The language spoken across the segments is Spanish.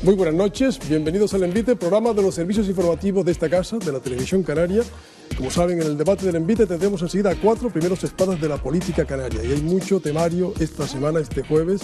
Muy buenas noches, bienvenidos al Envite, programa de los servicios informativos de esta casa, de la Televisión Canaria. Como saben, en el debate del Envite tendremos enseguida a 4 primeros espadas de la política canaria. Y hay mucho temario esta semana, este jueves.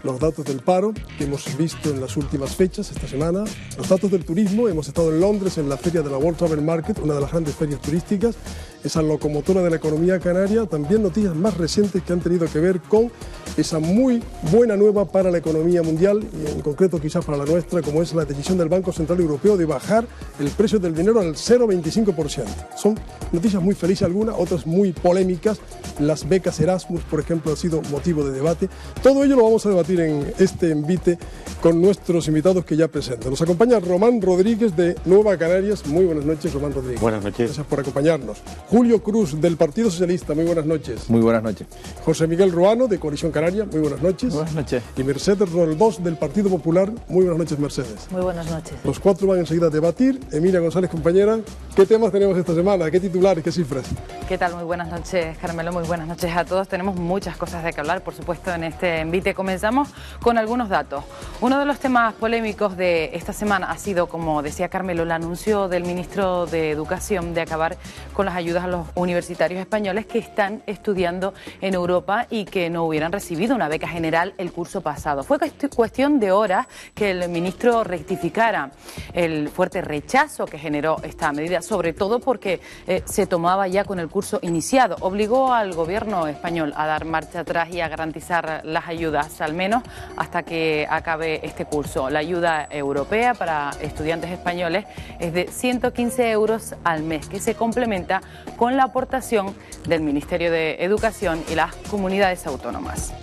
Los datos del paro que hemos visto en las últimas fechas esta semana. Los datos del turismo, hemos estado en Londres en la feria de la World Travel Market, una de las grandes ferias turísticas. Esa locomotora de la economía canaria. También noticias más recientes que han tenido que ver con esa muy buena nueva para la economía mundial y en concreto quizás para la nuestra, como es la decisión del Banco Central Europeo de bajar el precio del dinero al 0,25%. Son noticias muy felices algunas, otras muy polémicas. Las becas Erasmus, por ejemplo, han sido motivo de debate. Todo ello lo vamos a debatir en este Envite con nuestros invitados que ya presento. Nos acompaña Román Rodríguez de Nueva Canarias. Muy buenas noches, Román Rodríguez. Buenas noches. Gracias por acompañarnos. Julio Cruz del Partido Socialista. Muy buenas noches. Muy buenas noches. José Miguel Ruano de Coalición Canaria. Muy buenas noches. Buenas noches. Y Mercedes Roldós del Partido Popular. Muy buenas noches, Mercedes. Muy buenas noches. Los 4 van enseguida a debatir. Emilia González, compañera, ¿qué temas tenemos esta semana? ¿Qué titulares, qué cifras? ¿Qué tal? Muy buenas noches, Carmelo. Muy buenas noches a todos. Tenemos muchas cosas de que hablar, por supuesto, en este Envite. Comenzamos con algunos datos. Uno de los temas polémicos de esta semana ha sido, como decía Carmelo, el anuncio del ministro de Educación de acabar con las ayudas a los universitarios españoles que están estudiando en Europa y que no hubieran recibido una beca general el curso pasado. Fue cuestión de horas que el ministro rectificara el fuerte rechazo que generó esta medida, sobre todo porque se tomaba ya con el curso iniciado. Obligó al gobierno español a dar marcha atrás y a garantizar las ayudas, al menos hasta que acabe este curso. La ayuda europea para estudiantes españoles es de 115 euros al mes, que se complementa con la aportación del Ministerio de Educación y las comunidades autónomas.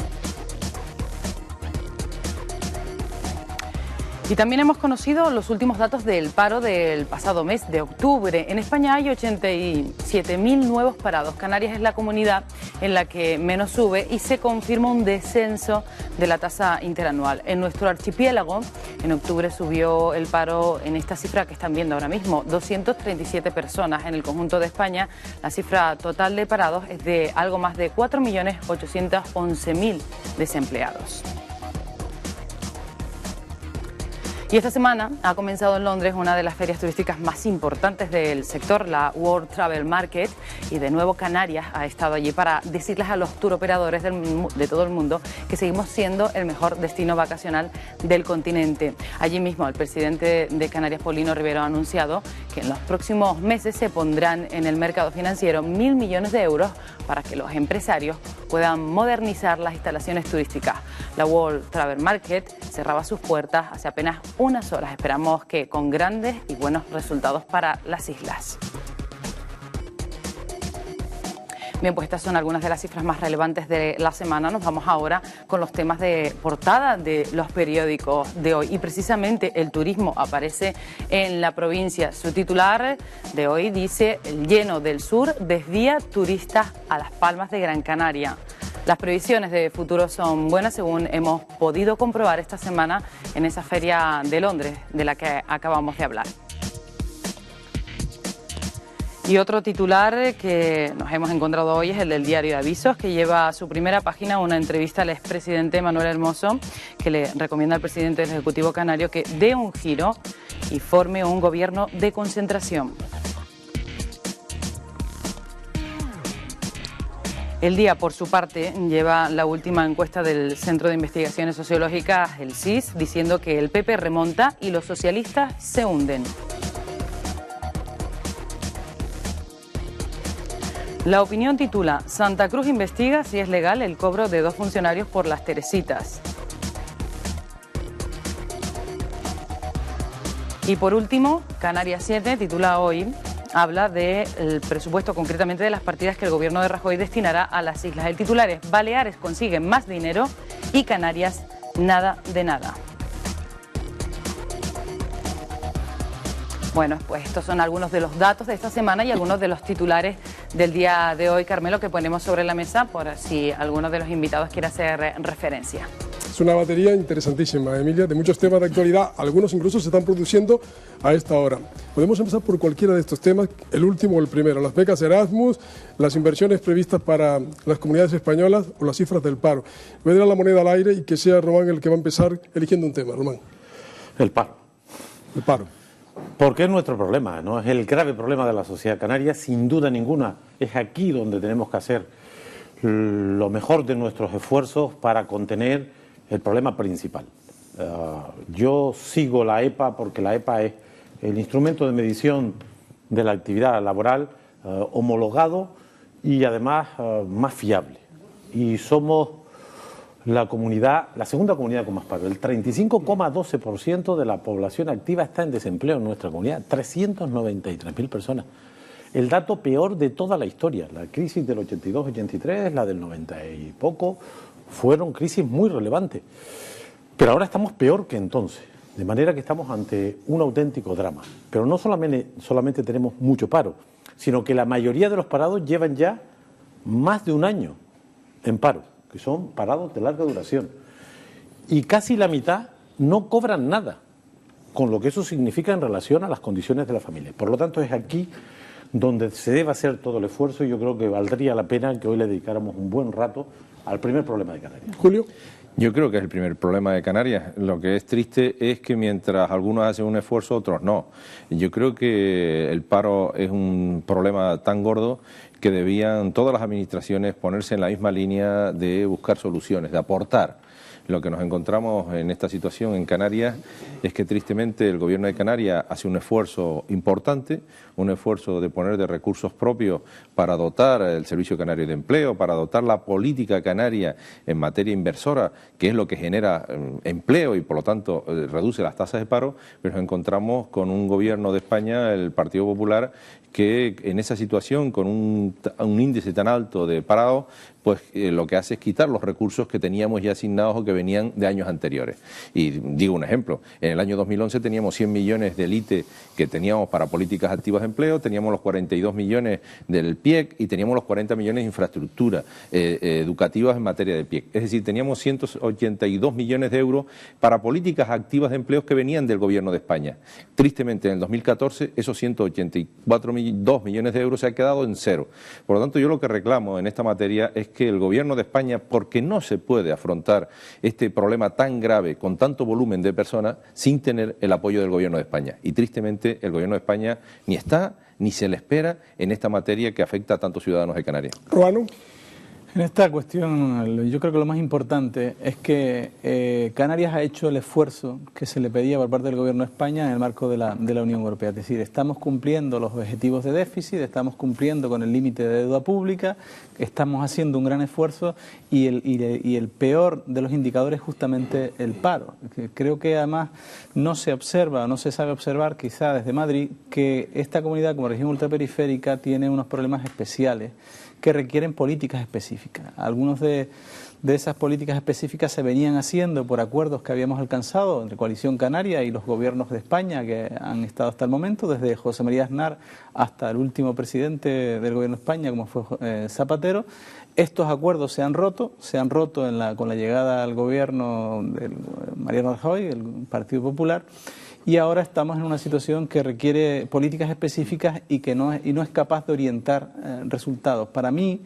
Y también hemos conocido los últimos datos del paro del pasado mes de octubre. En España hay 87.000 nuevos parados. Canarias es la comunidad en la que menos sube y se confirma un descenso de la tasa interanual. En nuestro archipiélago, en octubre subió el paro en esta cifra que están viendo ahora mismo, 237 personas. En el conjunto de España, la cifra total de parados es de algo más de 4.811.000 desempleados. Y esta semana ha comenzado en Londres una de las ferias turísticas más importantes del sector, la World Travel Market, y de nuevo Canarias ha estado allí para decirles a los turoperadores de todo el mundo que seguimos siendo el mejor destino vacacional del continente. Allí mismo el presidente de Canarias, Paulino Rivero, ha anunciado que en los próximos meses se pondrán en el mercado financiero 1.000 millones de euros para que los empresarios puedan modernizar las instalaciones turísticas. La World Travel Market cerraba sus puertas hace apenas unas horas. Esperamos que con grandes y buenos resultados para las islas. Bien, pues estas son algunas de las cifras más relevantes de la semana. Nos vamos ahora con los temas de portada de los periódicos de hoy. Y precisamente el turismo aparece en la provincia. Su titular de hoy dice: el lleno del sur desvía turistas a Las Palmas de Gran Canaria. Las previsiones de futuro son buenas, según hemos podido comprobar esta semana en esa feria de Londres de la que acabamos de hablar. Y otro titular que nos hemos encontrado hoy es el del Diario de Avisos, que lleva a su primera página una entrevista al expresidente Manuel Hermoso, que le recomienda al presidente del Ejecutivo canario que dé un giro y forme un gobierno de concentración. El Día, por su parte, lleva la última encuesta del Centro de Investigaciones Sociológicas, el CIS, diciendo que el PP remonta y los socialistas se hunden. La Opinión titula: Santa Cruz investiga si es legal el cobro de 2 funcionarios por las Teresitas. Y por último, Canarias 7 titula hoy: habla del presupuesto, concretamente de las partidas que el gobierno de Rajoy destinará a las islas. El titular es: Baleares consiguen más dinero y Canarias nada de nada. Bueno, pues estos son algunos de los datos de esta semana y algunos de los titulares del día de hoy, Carmelo, que ponemos sobre la mesa por si alguno de los invitados quiere hacer referencia. Es una batería interesantísima, Emilia, de muchos temas de actualidad. Algunos incluso se están produciendo a esta hora. Podemos empezar por cualquiera de estos temas, el último o el primero: las becas Erasmus, las inversiones previstas para las comunidades españolas o las cifras del paro. Voy a dar la moneda al aire y que sea Román el que va a empezar eligiendo un tema. Román. El paro. El paro. Porque es nuestro problema, ¿no? Es el grave problema de la sociedad canaria, sin duda ninguna. Es aquí donde tenemos que hacer lo mejor de nuestros esfuerzos para contener el problema principal. Yo sigo la EPA porque la EPA es el instrumento de medición de la actividad laboral homologado y además más fiable. Y somos la segunda comunidad con más paro. El 35,12% de la población activa está en desempleo en nuestra comunidad, 393.000 personas. El dato peor de toda la historia. La crisis del 82-83, la del 90 y poco, fueron crisis muy relevantes. Pero ahora estamos peor que entonces, de manera que estamos ante un auténtico drama. Pero no solamente tenemos mucho paro, sino que la mayoría de los parados llevan ya más de un año en paro, que son parados de larga duración. Y casi la mitad no cobran nada, con lo que eso significa en relación a las condiciones de la familia. Por lo tanto, es aquí donde se debe hacer todo el esfuerzo y yo creo que valdría la pena que hoy le dedicáramos un buen rato al primer problema de Canarias. Julio. Yo creo que es el primer problema de Canarias. Lo que es triste es que mientras algunos hacen un esfuerzo, otros no. Yo creo que el paro es un problema tan gordo que debían todas las administraciones ponerse en la misma línea de buscar soluciones, de aportar. Lo que nos encontramos en esta situación en Canarias es que tristemente el Gobierno de Canarias hace un esfuerzo importante, un esfuerzo de poner de recursos propios para dotar el Servicio Canario de Empleo, para dotar la política canaria en materia inversora, que es lo que genera empleo y por lo tanto reduce las tasas de paro, pero nos encontramos con un Gobierno de España, el Partido Popular, que en esa situación, con un índice tan alto de parados, pues lo que hace es quitar los recursos que teníamos ya asignados o que venían de años anteriores. Y digo un ejemplo, en el año 2011 teníamos 100 millones del ITE que teníamos para políticas activas de empleo, teníamos los 42 millones del PIEC y teníamos los 40 millones de infraestructura educativas en materia de PIEC. Es decir, teníamos 182 millones de euros para políticas activas de empleo que venían del Gobierno de España. Tristemente, en el 2014, esos 182 millones de euros se han quedado en cero. Por lo tanto, yo lo que reclamo en esta materia es que el Gobierno de España, porque no se puede afrontar este problema tan grave con tanto volumen de personas sin tener el apoyo del Gobierno de España. Y tristemente el Gobierno de España ni está ni se le espera en esta materia que afecta a tantos ciudadanos de Canarias. Ruano. En esta cuestión, yo creo que lo más importante es que Canarias ha hecho el esfuerzo que se le pedía por parte del Gobierno de España en el marco de la Unión Europea. Es decir, estamos cumpliendo los objetivos de déficit, estamos cumpliendo con el límite de deuda pública, estamos haciendo un gran esfuerzo y el peor de los indicadores es justamente el paro. Creo que además no se observa, no se sabe observar quizá desde Madrid que esta comunidad como región ultraperiférica tiene unos problemas especiales que requieren políticas específicas. Algunos de esas políticas específicas se venían haciendo por acuerdos que habíamos alcanzado entre Coalición Canaria y los gobiernos de España que han estado hasta el momento, desde José María Aznar hasta el último presidente del Gobierno de España, como fue Zapatero. Estos acuerdos se han roto con la llegada al gobierno de Mariano Rajoy, del Partido Popular, y ahora estamos en una situación que requiere políticas específicas y no es capaz de orientar resultados. Para mí,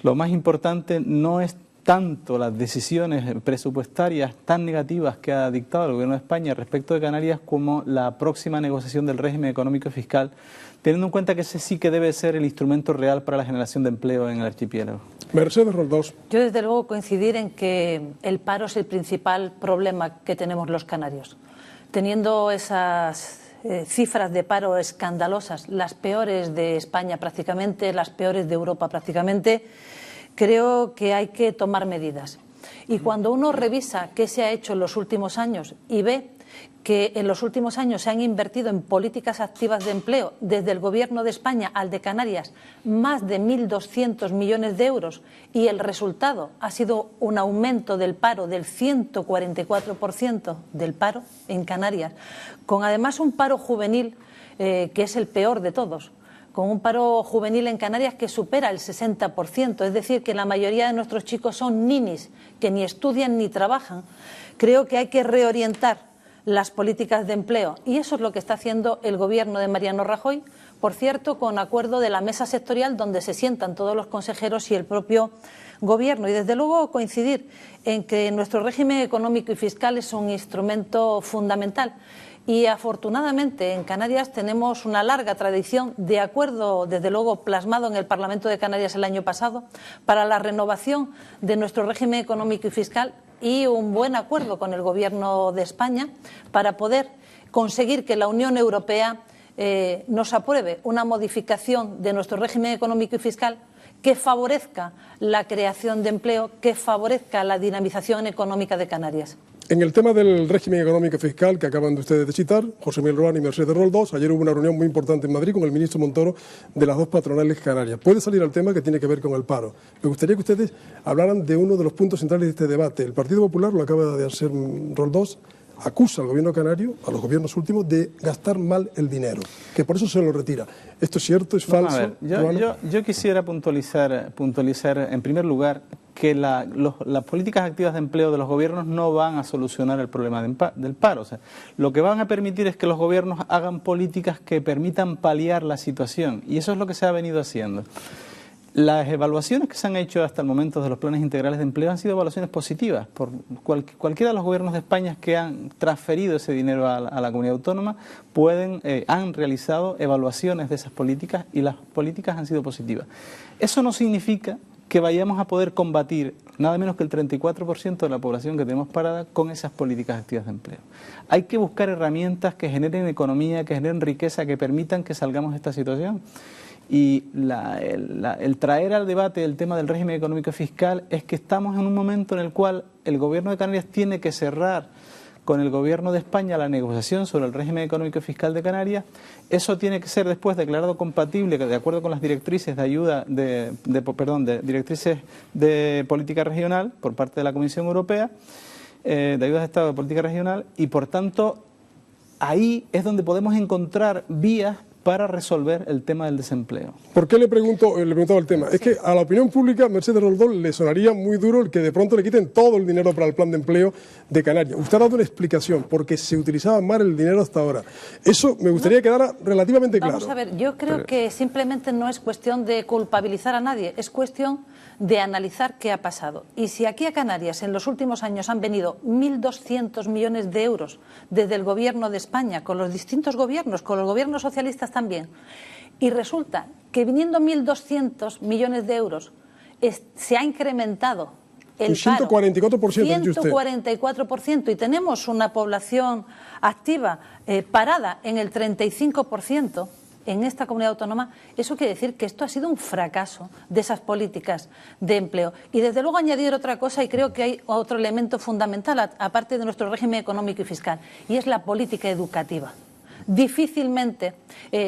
lo más importante no es tanto las decisiones presupuestarias tan negativas que ha dictado el Gobierno de España respecto de Canarias como la próxima negociación del régimen económico y fiscal, teniendo en cuenta que ese sí que debe ser el instrumento real para la generación de empleo en el archipiélago. Mercedes Roldós. Yo desde luego coincidir en que el paro es el principal problema que tenemos los canarios. Teniendo esas cifras de paro escandalosas, las peores de España prácticamente, las peores de Europa prácticamente, creo que hay que tomar medidas. Y cuando uno revisa qué se ha hecho en los últimos años y ve que en los últimos años se han invertido en políticas activas de empleo, desde el Gobierno de España al de Canarias, más de 1.200 millones de euros, y el resultado ha sido un aumento del paro del 144% del paro en Canarias, con además un paro juvenil que es el peor de todos, con un paro juvenil en Canarias que supera el 60%, es decir, que la mayoría de nuestros chicos son ninis, que ni estudian ni trabajan. Creo que hay que reorientar las políticas de empleo y eso es lo que está haciendo el Gobierno de Mariano Rajoy, por cierto, con acuerdo de la mesa sectorial donde se sientan todos los consejeros y el propio gobierno. Y desde luego coincidir en que nuestro régimen económico y fiscal es un instrumento fundamental. Y afortunadamente en Canarias tenemos una larga tradición de acuerdo, desde luego plasmado en el Parlamento de Canarias el año pasado, para la renovación de nuestro régimen económico y fiscal, y un buen acuerdo con el Gobierno de España para poder conseguir que la Unión Europea nos apruebe una modificación de nuestro régimen económico y fiscal que favorezca la creación de empleo, que favorezca la dinamización económica de Canarias. En el tema del régimen económico y fiscal que acaban de ustedes de citar, José Miguel Roldán y Mercedes Roldós, ayer hubo una reunión muy importante en Madrid con el ministro Montoro de las dos patronales canarias. Puede salir al tema que tiene que ver con el paro. Me gustaría que ustedes hablaran de uno de los puntos centrales de este debate. El Partido Popular, lo acaba de hacer Roldós, acusa al gobierno canario, a los gobiernos últimos, de gastar mal el dinero, que por eso se lo retira. ¿Esto es cierto? ¿Es falso? A ver, yo quisiera puntualizar en primer lugar que las políticas activas de empleo de los gobiernos no van a solucionar el problema del paro. O sea, lo que van a permitir es que los gobiernos hagan políticas que permitan paliar la situación, y eso es lo que se ha venido haciendo. Las evaluaciones que se han hecho hasta el momento de los planes integrales de empleo han sido evaluaciones positivas. Por cualquiera de los gobiernos de España que han transferido ese dinero a la comunidad autónoma han realizado evaluaciones de esas políticas y las políticas han sido positivas. Eso no significa que vayamos a poder combatir nada menos que el 34% de la población que tenemos parada con esas políticas activas de empleo. Hay que buscar herramientas que generen economía, que generen riqueza, que permitan que salgamos de esta situación. Y el traer al debate el tema del régimen económico y fiscal es que estamos en un momento en el cual el gobierno de Canarias tiene que cerrar con el gobierno de España la negociación sobre el régimen económico y fiscal de Canarias. Eso tiene que ser después declarado compatible, de acuerdo con las directrices de ayuda, directrices de política regional por parte de la Comisión Europea, de ayudas de Estado de política regional, y por tanto ahí es donde podemos encontrar vías para resolver el tema del desempleo. ¿Por qué le preguntaba el tema? Es que a la opinión pública, Mercedes Roldós, le sonaría muy duro el que de pronto le quiten todo el dinero para el plan de empleo de Canarias. Usted ha dado una explicación, porque se utilizaba mal el dinero hasta ahora. Eso me gustaría que quedara relativamente claro. Vamos a ver, yo creo que simplemente no es cuestión de culpabilizar a nadie, es cuestión de analizar qué ha pasado. Y si aquí a Canarias en los últimos años han venido 1.200 millones de euros desde el Gobierno de España, con los distintos gobiernos, con los gobiernos socialistas también, y resulta que viniendo 1.200 millones de euros se ha incrementado el paro, 144%, y tenemos una población activa parada en el 35%, en esta comunidad autónoma, eso quiere decir que esto ha sido un fracaso de esas políticas de empleo. Y desde luego añadir otra cosa, y creo que hay otro elemento fundamental, aparte de nuestro régimen económico y fiscal, y es la política educativa. Difícilmente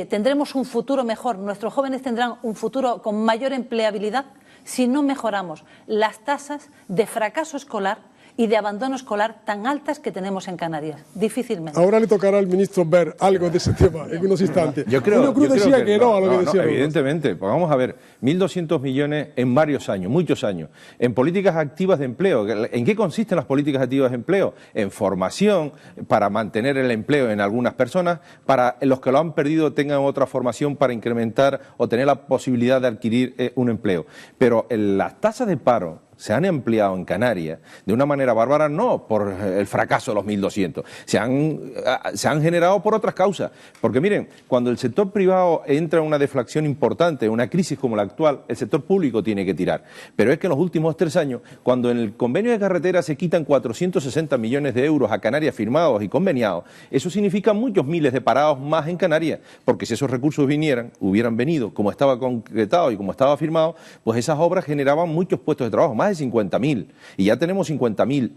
tendremos un futuro mejor, nuestros jóvenes tendrán un futuro con mayor empleabilidad si no mejoramos las tasas de fracaso escolar y de abandono escolar tan altas que tenemos en Canarias. Difícilmente. Ahora le tocará al ministro ver algo de ese tema en unos instantes. Yo creo que no, evidentemente. Pues vamos a ver, 1.200 millones en varios años, muchos años, en políticas activas de empleo. ¿En qué consisten las políticas activas de empleo? En formación, para mantener el empleo en algunas personas, para los que lo han perdido tengan otra formación para incrementar o tener la posibilidad de adquirir un empleo. Pero las tasas de paro se han ampliado en Canarias de una manera bárbara, no por el fracaso de los 1.200, se han generado por otras causas. Porque miren, cuando el sector privado entra en una deflación importante, en una crisis como la actual, el sector público tiene que tirar. Pero es que en los últimos 3 años, cuando en el convenio de carretera se quitan 460 millones de euros a Canarias firmados y conveniados, eso significa muchos miles de parados más en Canarias, porque si esos recursos hubieran venido como estaba concretado y como estaba firmado, pues esas obras generaban muchos puestos de trabajo, más de 50.000, y ya tenemos 50.000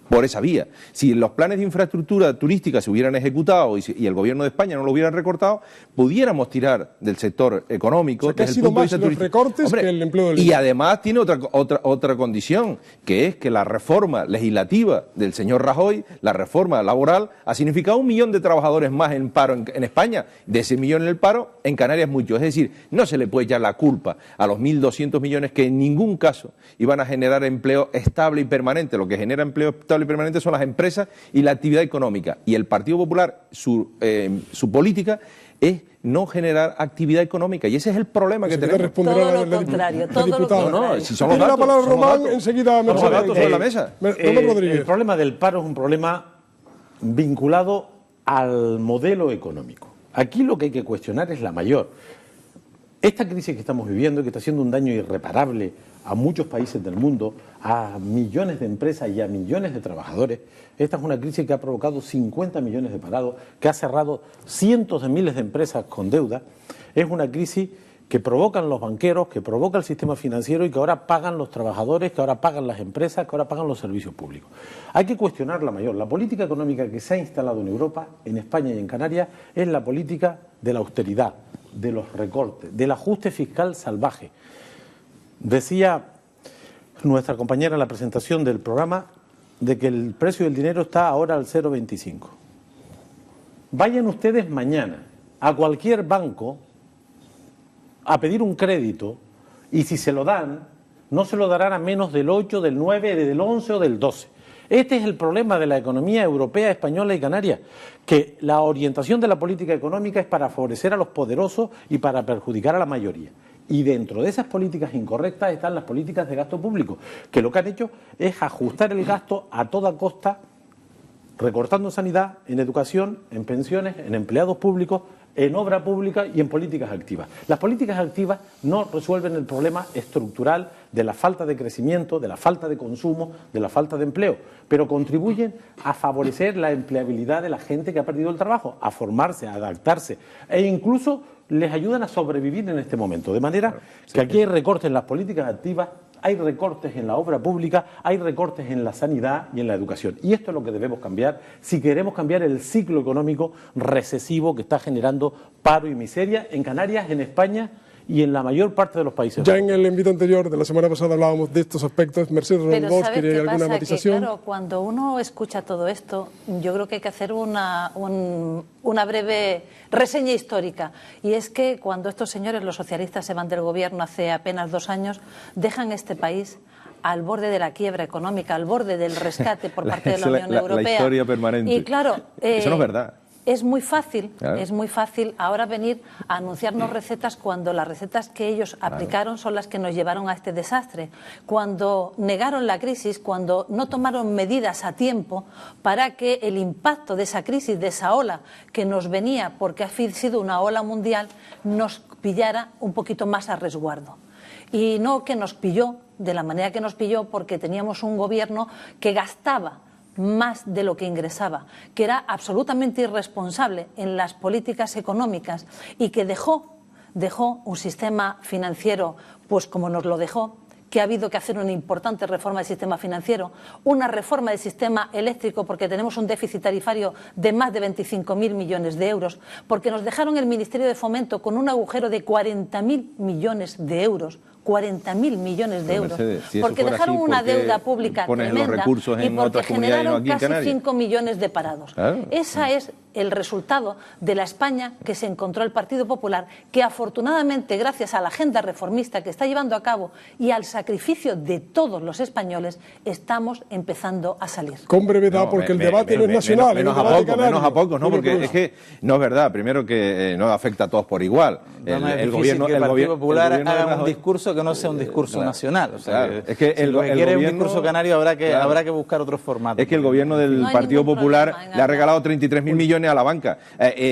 por esa vía. Si los planes de infraestructura turística se hubieran ejecutado y el gobierno de España no lo hubieran recortado, pudiéramos tirar del sector económico. O sea, que ha sido más los recortes que el empleo del... Y además tiene otra condición, que es que la reforma legislativa del señor Rajoy, la reforma laboral, ha significado 1 millón de trabajadores más en paro en España. De ese millón en el paro, en Canarias mucho. Es decir, no se le puede echar la culpa a los 1.200 millones que en ningún caso iban a generar empleo estable y permanente. Lo que genera empleo estable y permanente son las empresas y la actividad económica. Y el Partido Popular, su política es no generar actividad económica, y ese es el problema que tenemos. Todo lo contrario, todo lo contrario. No, si son los Tiene la datos, palabra son los Román, datos. enseguida Son los datos sobre la mesa. El problema del paro es un problema vinculado al modelo económico. Aquí lo que hay que cuestionar es la mayor. Esta crisis que estamos viviendo, que está haciendo un daño irreparable a muchos países del mundo, a millones de empresas y a millones de trabajadores, esta es una crisis que ha provocado 50 millones de parados, que ha cerrado cientos de miles de empresas con deuda. Es una crisis que provocan los banqueros, que provoca el sistema financiero y que ahora pagan los trabajadores, que ahora pagan las empresas, que ahora pagan los servicios públicos. Hay que cuestionar la mayor. La política económica que se ha instalado en Europa, en España y en Canarias, es la política de la austeridad, de los recortes, del ajuste fiscal salvaje. Decía nuestra compañera en la presentación del programa de que el precio del dinero está ahora al 0,25. Vayan ustedes mañana a cualquier banco a pedir un crédito y si se lo dan, no se lo darán a menos del 8, del 9, del 11 o del 12. Este es el problema de la economía europea, española y canaria, que la orientación de la política económica es para favorecer a los poderosos y para perjudicar a la mayoría. Y dentro de esas políticas incorrectas están las políticas de gasto público, que lo que han hecho es ajustar el gasto a toda costa, recortando en sanidad, en educación, en pensiones, en empleados públicos, en obra pública y en políticas activas. Las políticas activas no resuelven el problema estructural de la falta de crecimiento, de la falta de consumo, de la falta de empleo, pero contribuyen a favorecer la empleabilidad de la gente que ha perdido el trabajo, a formarse, a adaptarse e incluso les ayudan a sobrevivir en este momento. De manera que aquí hay recortes en las políticas activas, hay recortes en la obra pública, hay recortes en la sanidad y en la educación. Y esto es lo que debemos cambiar si queremos cambiar el ciclo económico recesivo que está generando paro y miseria en Canarias, en España y en la mayor parte de los países. Ya en el envío anterior de la semana pasada hablábamos de estos aspectos. Mercedes Rondos, ¿quería alguna matización? Claro, cuando uno escucha todo esto, yo creo que hay que hacer una breve reseña histórica. Y es que cuando estos señores, los socialistas, se van del gobierno hace apenas 2 años, dejan este país al borde de la quiebra económica, al borde del rescate por parte de la Unión Europea. La historia permanente. Y claro, eso no es verdad. Es muy fácil, claro. Es muy fácil ahora venir a anunciarnos recetas cuando las recetas que ellos aplicaron son las que nos llevaron a este desastre. Cuando negaron la crisis, cuando no tomaron medidas a tiempo para que el impacto de esa crisis, de esa ola que nos venía, porque ha sido una ola mundial, nos pillara un poquito más a resguardo. Y no que nos pilló de la manera que nos pilló, porque teníamos un gobierno que gastaba más de lo que ingresaba, que era absolutamente irresponsable en las políticas económicas y que dejó un sistema financiero pues como nos lo dejó, que ha habido que hacer una importante reforma del sistema financiero, una reforma del sistema eléctrico porque tenemos un déficit tarifario de más de 25.000 millones de euros, porque nos dejaron el Ministerio de Fomento con un agujero de 40.000 millones de euros, 40.000 millones de euros, Mercedes, si porque dejaron una deuda pública tremenda y porque generaron casi 5 millones de parados. Claro. Ese es el resultado de la España que se encontró el Partido Popular, que afortunadamente, gracias a la agenda reformista que está llevando a cabo y al sacrificio de todos los españoles, estamos empezando a salir. Con brevedad, porque el debate no es nacional. Menos a pocos, ¿no? Porque es que no es verdad. Primero que no afecta a todos por igual. El gobierno, que el Partido Popular haga un discurso que no sea un discurso nacional. O sea, claro. Es que si lo que quiere es un discurso canario, habrá que buscar otros formatos. Es que el gobierno del Partido Popular le ha regalado 33.000 millones a la banca,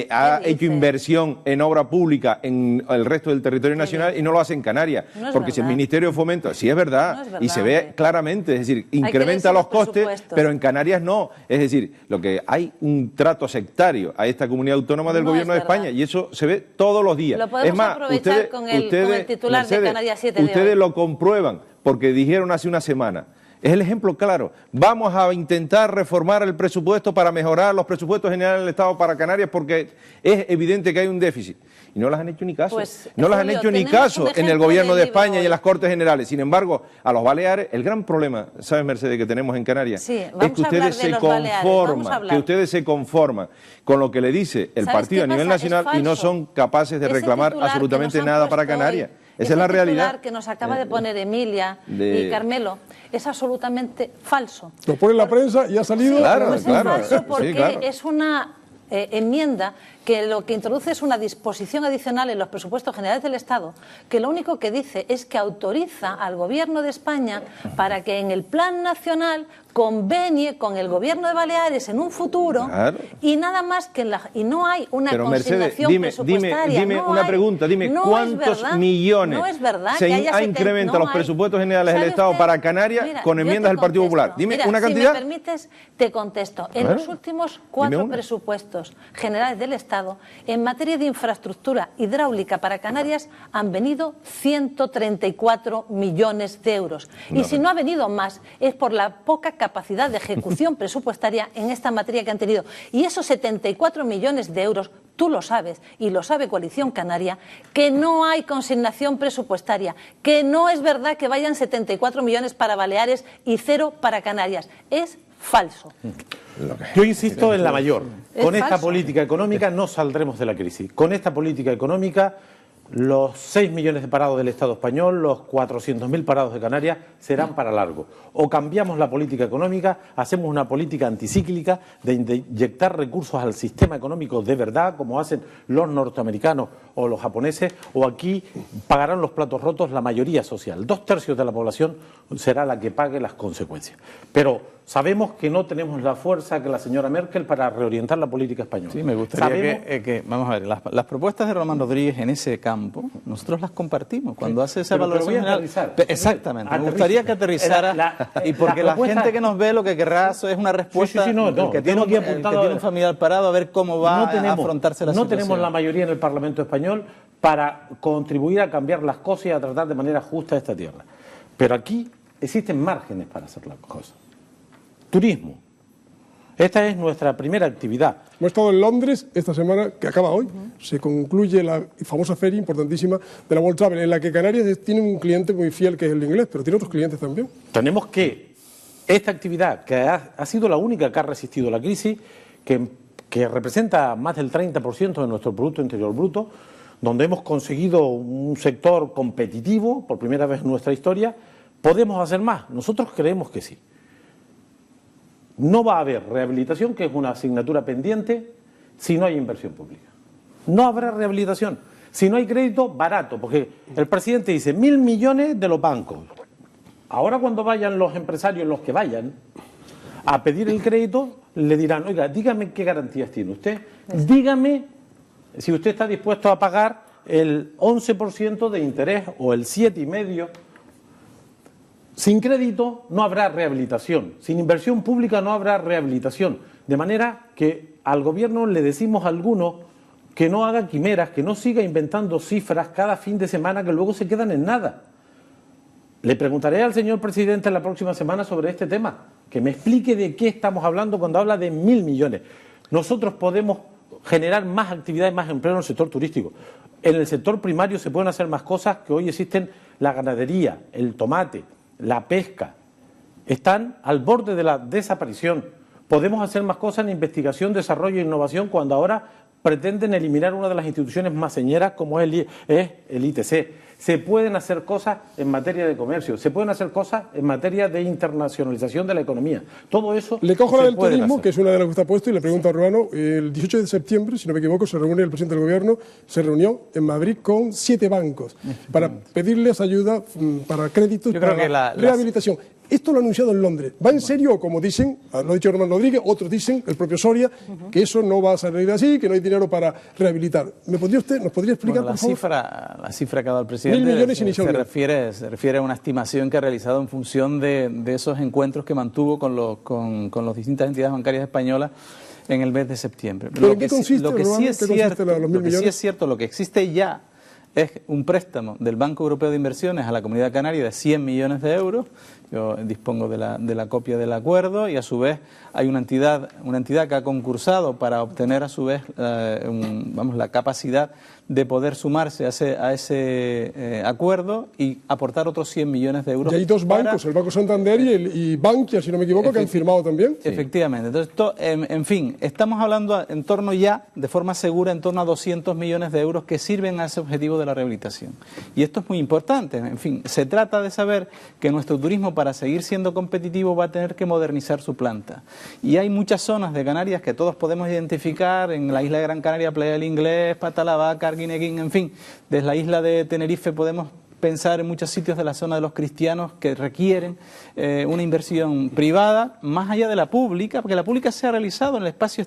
ha hecho inversión en obra pública en el resto del territorio nacional y no lo hace en Canarias, porque si el Ministerio de Fomento, sí es verdad, y se ve claramente, es decir, incrementa los costes, pero en Canarias no, es decir, lo que hay un trato sectario a esta comunidad autónoma del gobierno de España, y eso se ve todos los días. Lo podemos aprovechar con el titular Mercedes, de Canarias 7 de hoy. Ustedes lo comprueban, porque dijeron hace una semana. Es el ejemplo claro. Vamos a intentar reformar el presupuesto para mejorar los presupuestos generales del Estado para Canarias porque es evidente que hay un déficit. Y no las han hecho ni caso. Pues, no las han hecho ni caso en el gobierno de España y en las Cortes Generales. Sin embargo, a los Baleares, el gran problema, ¿sabes, Mercedes, que tenemos en Canarias? Sí, es que ustedes se conforman con lo que le dice el partido a nivel nacional y no son capaces de reclamar absolutamente nada para Canarias. Esa es la realidad. Que nos acaba de poner Emilia y Carmelo es absolutamente falso. Lo pone en la prensa y ha salido. Sí, claro, es falso porque es una enmienda que lo que introduce es una disposición adicional en los presupuestos generales del Estado, que lo único que dice es que autoriza al Gobierno de España para que en el Plan Nacional convenie con el Gobierno de Baleares en un futuro, claro, y nada más que y no hay una consignación presupuestaria. Dime una pregunta, dime cuántos millones se ha incrementado los presupuestos generales del Estado para Canarias con enmiendas del Partido Popular. Dime una cantidad. Si me permites, te contesto. En los últimos 4 presupuestos generales del Estado, en materia de infraestructura hidráulica para Canarias, han venido 134 millones de euros. Y si no ha venido más, es por la poca capacidad de ejecución presupuestaria en esta materia que han tenido. Y esos 74 millones de euros, tú lo sabes, y lo sabe Coalición Canaria, que no hay consignación presupuestaria, que no es verdad que vayan 74 millones para Baleares y 0 para Canarias. Es falso. Yo insisto en la mayor. Con esta política económica no saldremos de la crisis. Con esta política económica, los 6 millones de parados del Estado español, los 400.000 parados de Canarias serán para largo. O cambiamos la política económica, hacemos una política anticíclica de inyectar recursos al sistema económico de verdad, como hacen los norteamericanos o los japoneses, o aquí pagarán los platos rotos la mayoría social. 2/3 de la población será la que pague las consecuencias. Pero sabemos que no tenemos la fuerza que la señora Merkel para reorientar la política española. Sí, me gustaría que vamos a ver, las propuestas de Román Rodríguez en ese campo, nosotros las compartimos. Cuando hace esa valoración general, exactamente, me gustaría que aterrizara, y porque la gente que nos ve lo que querrá es una respuesta, el que tiene un familiar parado, a ver cómo va a afrontarse la situación. No tenemos la mayoría en el Parlamento español para contribuir a cambiar las cosas y a tratar de manera justa esta tierra. Pero aquí existen márgenes para hacer las cosas. Turismo. Esta es nuestra primera actividad. Hemos estado en Londres esta semana, que acaba hoy. Se concluye la famosa feria importantísima de la World Travel, en la que Canarias tiene un cliente muy fiel, que es el inglés, pero tiene otros clientes también. Tenemos que esta actividad, que ha sido la única que ha resistido la crisis, que representa más del 30% de nuestro Producto Interior Bruto, donde hemos conseguido un sector competitivo por primera vez en nuestra historia, ¿podemos hacer más? Nosotros creemos que sí. No va a haber rehabilitación, que es una asignatura pendiente, si no hay inversión pública. No habrá rehabilitación si no hay crédito barato, porque el presidente dice 1.000 millones de los bancos. Ahora cuando vayan los empresarios, los que vayan a pedir el crédito, le dirán, oiga, dígame qué garantías tiene usted, dígame si usted está dispuesto a pagar el 11% de interés o el 7,5%. Sin crédito no habrá rehabilitación, sin inversión pública no habrá rehabilitación. De manera que al gobierno le decimos a algunos que no haga quimeras, que no siga inventando cifras cada fin de semana que luego se quedan en nada. Le preguntaré al señor presidente la próxima semana sobre este tema, que me explique de qué estamos hablando cuando habla de 1.000 millones. Nosotros podemos generar más actividad y más empleo en el sector turístico. En el sector primario se pueden hacer más cosas que hoy existen, la ganadería, el tomate, la pesca, están al borde de la desaparición. Podemos hacer más cosas en investigación, desarrollo e innovación cuando ahora pretenden eliminar una de las instituciones más señeras como es el ITC. Se pueden hacer cosas en materia de comercio, se pueden hacer cosas en materia de internacionalización de la economía. Todo eso le cojo la del turismo, que es una de las que está puesto, y le pregunto a Ruano, el 18 de septiembre, si no me equivoco, se reúne el presidente del gobierno, se reunió en Madrid con 7 bancos para pedirles ayuda para créditos, para la rehabilitación. Esto lo ha anunciado en Londres. ¿Va en serio? Como dicen, lo ha dicho Román Rodríguez, otros dicen, el propio Soria, que eso no va a salir así, que no hay dinero para rehabilitar. ¿Nos podría explicar, por favor? La cifra que ha dado el presidente 1.000 millones se refiere a una estimación que ha realizado en función de esos encuentros que mantuvo con las distintas entidades bancarias españolas en el mes de septiembre. ¿Pero en qué consiste? Lo que sí es cierto, lo que existe ya es un préstamo del Banco Europeo de Inversiones a la Comunidad Canaria de 100 millones de euros. Yo dispongo de la copia del acuerdo, y a su vez hay una entidad que ha concursado para obtener a su vez la capacidad de poder sumarse a ese acuerdo y aportar otros 100 millones de euros. Y hay 2 bancos, el Banco Santander y Bankia, si no me equivoco, que han firmado también. Efectivamente. Entonces, en fin, estamos hablando en torno ya, de forma segura, en torno a 200 millones de euros que sirven a ese objetivo de la rehabilitación. Y esto es muy importante. En fin, se trata de saber que nuestro turismo, para seguir siendo competitivo, va a tener que modernizar su planta. Y hay muchas zonas de Canarias que todos podemos identificar, en la isla de Gran Canaria, Playa del Inglés, Patalavaca, Arguineguín, en fin, desde la isla de Tenerife podemos pensar en muchos sitios de la zona de los cristianos que requieren una inversión privada más allá de la pública, porque la pública se ha realizado en el espacio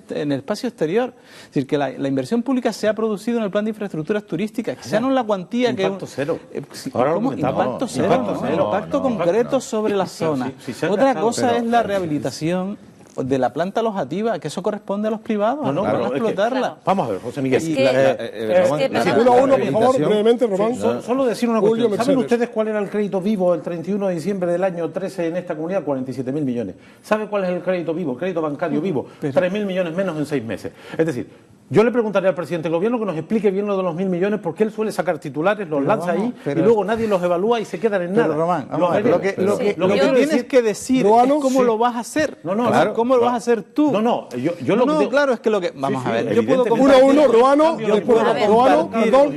exterior. Es decir, que la inversión pública se ha producido en el plan de infraestructuras turísticas, que sea no la cuantía que... Impacto cero. Ahora ¿cómo? Impacto cero, impacto concreto sobre la zona. Otra cosa es la rehabilitación de la planta alojativa, que eso corresponde a los privados, no, para explotarla. Vamos a ver, José Miguel. Uno a uno, por favor, brevemente, Román. Solo decir una cuestión. ¿Saben Mercedes. ustedes cuál era el crédito vivo el 31 de diciembre del año 13 en esta comunidad? 47.000 millones. ¿Sabe cuál es el crédito vivo? El crédito bancario vivo. 3.000 millones menos en 6 meses. Es decir, yo le preguntaré al presidente del gobierno que nos explique bien lo de los 1.000 millones, porque él suele sacar titulares, los lanza ahí y luego nadie los evalúa y se quedan en nada. Pero Román, lo que tienes que decir es cómo lo vas a hacer. Claro, ¿cómo lo vas a hacer tú? Claro, es que lo que... Vamos a ver, yo puedo Uno a uno, Ruano,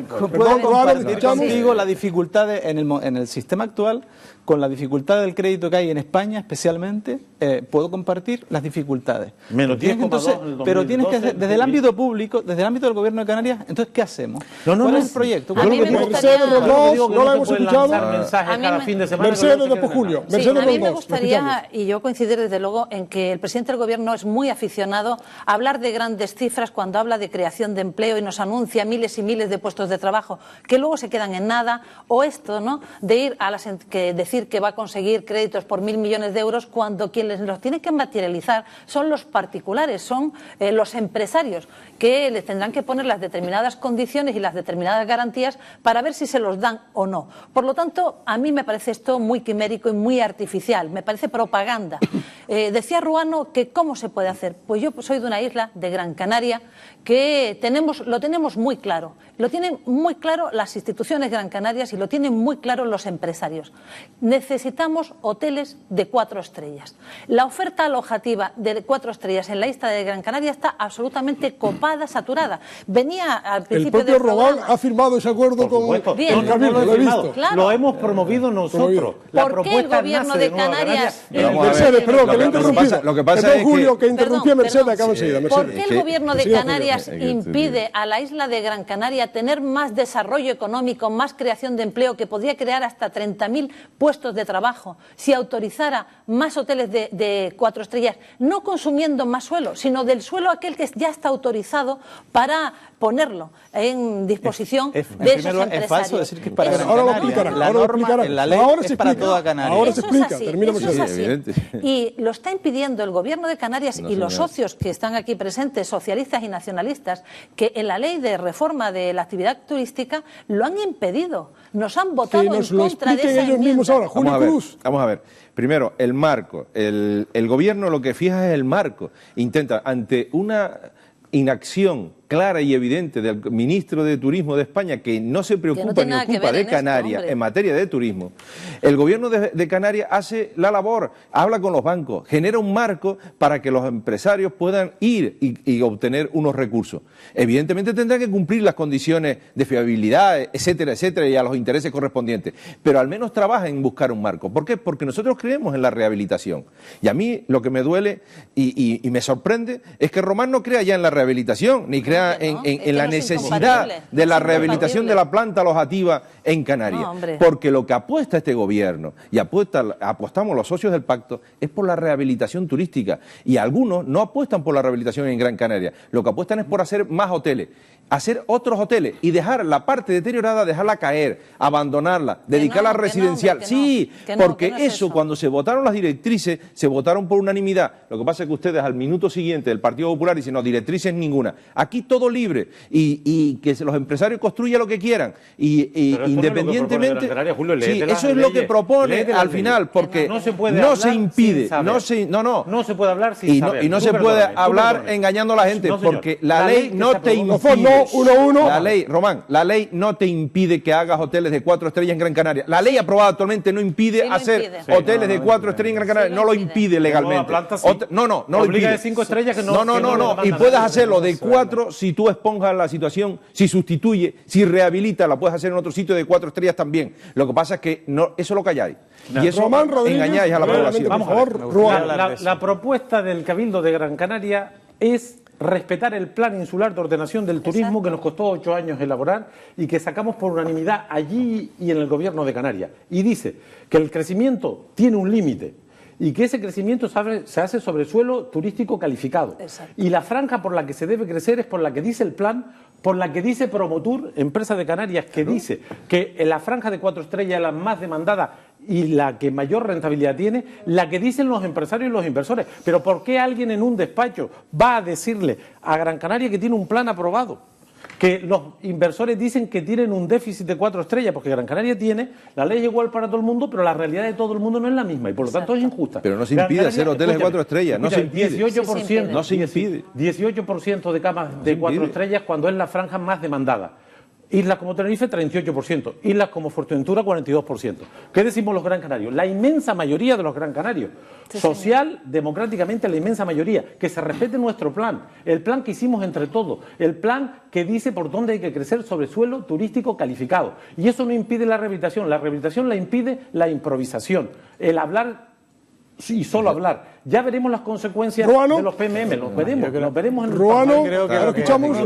compartir contigo la dificultad en el sistema actual, con la dificultad del crédito que hay en España especialmente, puedo compartir las dificultades. Menos 10,2 pero tienes que, desde el ámbito público, desde el ámbito del gobierno de Canarias, entonces, ¿qué hacemos? ¿Cuál es el proyecto? A mí me gustaría... no la hemos escuchado. Mercedes después Julio. A mí me gustaría, y yo coincidir desde luego, en que el presidente del gobierno es muy aficionado a hablar de grandes cifras cuando habla de creación de empleo y nos anuncia miles y miles de puestos de trabajo que luego se quedan en nada, o esto, ¿no?, de ir a decir que va a conseguir créditos por 1.000 millones de euros cuando quienes los tienen que materializar son los particulares, son los empresarios, que les tendrán que poner las determinadas condiciones y las determinadas garantías para ver si se los dan o no. Por lo tanto, a mí me parece esto muy quimérico y muy artificial, me parece propaganda. Decía Ruano que ¿cómo se puede hacer? Pues yo soy de una isla, de Gran Canaria, que lo tenemos muy claro. Lo tienen muy claro las instituciones Gran Canarias y lo tienen muy claro los empresarios. Necesitamos hoteles de 4 estrellas. La oferta alojativa de 4 estrellas en la isla de Gran Canaria está absolutamente copada, saturada. Venía al principio del programa... El propio Román ha firmado ese acuerdo con Bien, Cabildo, lo he visto. Claro. Lo hemos promovido nosotros. ¿Por qué el gobierno de Canarias... Mercedes, perdón, que le he interrumpido. Lo que pasa es Julio, que interrumpí a Mercedes, acaba enseguida. ¿Por qué el gobierno de Canarias impide a la isla de Gran Canaria tener más desarrollo económico, más creación de empleo, que podría crear hasta 30.000 puestos de trabajo si autorizara más hoteles de 4 estrellas, no consumiendo más suelo, sino del suelo aquel que ya está autorizado para ponerlo en disposición de esos empresarios? Es falso decir que es para Gran Ahora lo Canaria. explicarán, La ahora lo norma explicarán. en la ley Ahora es se para explica. toda Canarias. Ahora se explica, termina eso es Mercedes. así. Y lo está impidiendo el gobierno de Canarias y los socios que están aquí presentes, socialistas y nacionalistas, que en la ley de reforma de la actividad turística lo han impedido. Nos han votado en contra de esa ellos mismos enmienda. ahora. Julio Cruz. Vamos a ver. Primero, el marco. El gobierno lo que fija es el marco. Intenta, ante una inacción clara y evidente del ministro de Turismo de España, que no se preocupa ni ocupa de Canarias en materia de turismo, el gobierno de Canarias hace la labor, habla con los bancos, genera un marco para que los empresarios puedan ir y obtener unos recursos. Evidentemente tendrán que cumplir las condiciones de fiabilidad, etcétera, etcétera, y a los intereses correspondientes, pero al menos trabaja en buscar un marco. ¿Por qué? Porque nosotros creemos en la rehabilitación. Y a mí lo que me duele y me sorprende es que Román no crea ya en la rehabilitación, ni crea en la necesidad de la rehabilitación de la planta alojativa en Canarias. Porque lo que apuesta este gobierno y apostamos los socios del pacto es por la rehabilitación turística. Y algunos no apuestan por la rehabilitación en Gran Canaria. Lo que apuestan es por hacer más hoteles, hacer otros hoteles y dejar la parte deteriorada, dejarla caer, abandonarla, dedicarla a residencial. Porque eso, cuando se votaron las directrices, se votaron por unanimidad. Lo que pasa es que ustedes al minuto siguiente del Partido Popular dicen, no, directrices ninguna. Aquí todo libre y que los empresarios construyan lo que quieran. Y independientemente... eso es lo que propone al final, porque no se impide. No se puede hablar sin saber. Y no se puede hablar engañando a la gente, porque la ley no te impide. 1-1. La ley, Román, la ley no te impide que hagas hoteles de 4 estrellas en Gran Canaria. La ley aprobada actualmente no impide hacer hoteles de 4 estrellas en Gran Canaria. No lo impide legalmente. No lo obliga impide. de 5 estrellas que no. No. Y puedes hacerlo de 4 si tú esponjas la situación, si sustituye, si rehabilita, la puedes hacer en otro sitio de 4 estrellas también. Lo que pasa es que no, eso lo calláis. Y eso engañáis a la población. Vamos a ver. La propuesta del Cabildo de Gran Canaria es respetar el plan insular de ordenación del turismo que nos costó 8 años elaborar y que sacamos por unanimidad allí y en el gobierno de Canarias. Y dice que el crecimiento tiene un límite y que ese crecimiento se hace sobre suelo turístico calificado. Exacto. Y la franja por la que se debe crecer es por la que dice el plan, por la que dice Promotur, empresa de Canarias, que dice que en la franja de 4 estrellas es la más demandada y la que mayor rentabilidad tiene, la que dicen los empresarios y los inversores. Pero ¿por qué alguien en un despacho va a decirle a Gran Canaria que tiene un plan aprobado? Que los inversores dicen que tienen un déficit de 4 estrellas, porque Gran Canaria tiene, la ley es igual para todo el mundo, pero la realidad de todo el mundo no es la misma y por lo tanto es injusta. Pero no se impide hacer hoteles de 4 estrellas, no se impide. 18%, no se impide. 18% de camas de 4 estrellas cuando es la franja más demandada. Islas como Tenerife, 38%. Islas como Fuerteventura, 42%. ¿Qué decimos los gran canarios? La inmensa mayoría de los gran canarios. Social, democráticamente, la inmensa mayoría. Que se respete nuestro plan. El plan que hicimos entre todos. El plan que dice por dónde hay que crecer sobre suelo turístico calificado. Y eso no impide la rehabilitación. La rehabilitación la impide la improvisación. El hablar y solo hablar. Ya veremos las consecuencias de los PMM, los veremos en el Ruano, creo que ahora escuchamos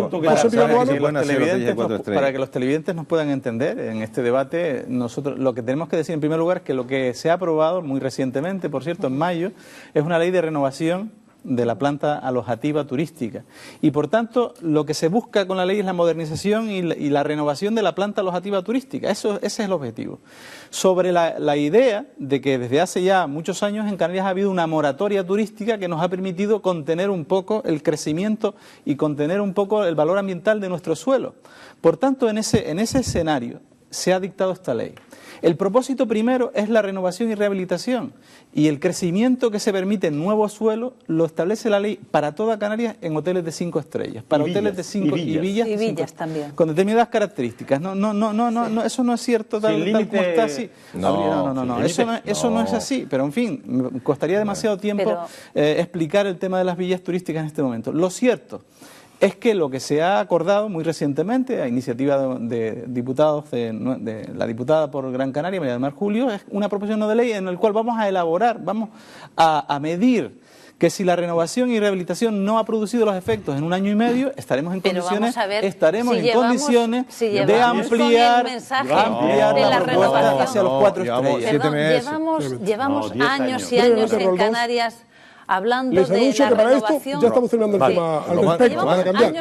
para que los televidentes nos puedan entender en este debate, nosotros lo que tenemos que decir en primer lugar es que lo que se ha aprobado muy recientemente, por cierto, en mayo, es una ley de renovación de la planta alojativa turística. Y por tanto, lo que se busca con la ley es la modernización y la renovación de la planta alojativa turística. Ese es el objetivo. Sobre la idea de que desde hace ya muchos años en Canarias ha habido una moratoria turística que nos ha permitido contener un poco el crecimiento y contener un poco el valor ambiental de nuestro suelo. Por tanto, en ese escenario se ha dictado esta ley. El propósito primero es la renovación y rehabilitación y el crecimiento que se permite en nuevo suelo lo establece la ley para toda Canarias en hoteles de 5 estrellas, para hoteles de 5 y villas también con determinadas características. No, eso no es cierto tal como está así. Eso no es así, pero en fin, me costaría demasiado tiempo explicar el tema de las villas turísticas en este momento. Lo cierto es que lo que se ha acordado muy recientemente, a iniciativa de diputados de la diputada por Gran Canaria, María del Mar Julio, es una proposición no de ley en la cual vamos a elaborar, vamos a medir que si la renovación y rehabilitación no ha producido los efectos en 1 año y medio, estaremos en condiciones de ampliar la propuesta hacia los 4 estrellas. Llevamos años y años en Canarias hablando de la renovación. Ya estamos terminando el tema al respecto, van a cambiar.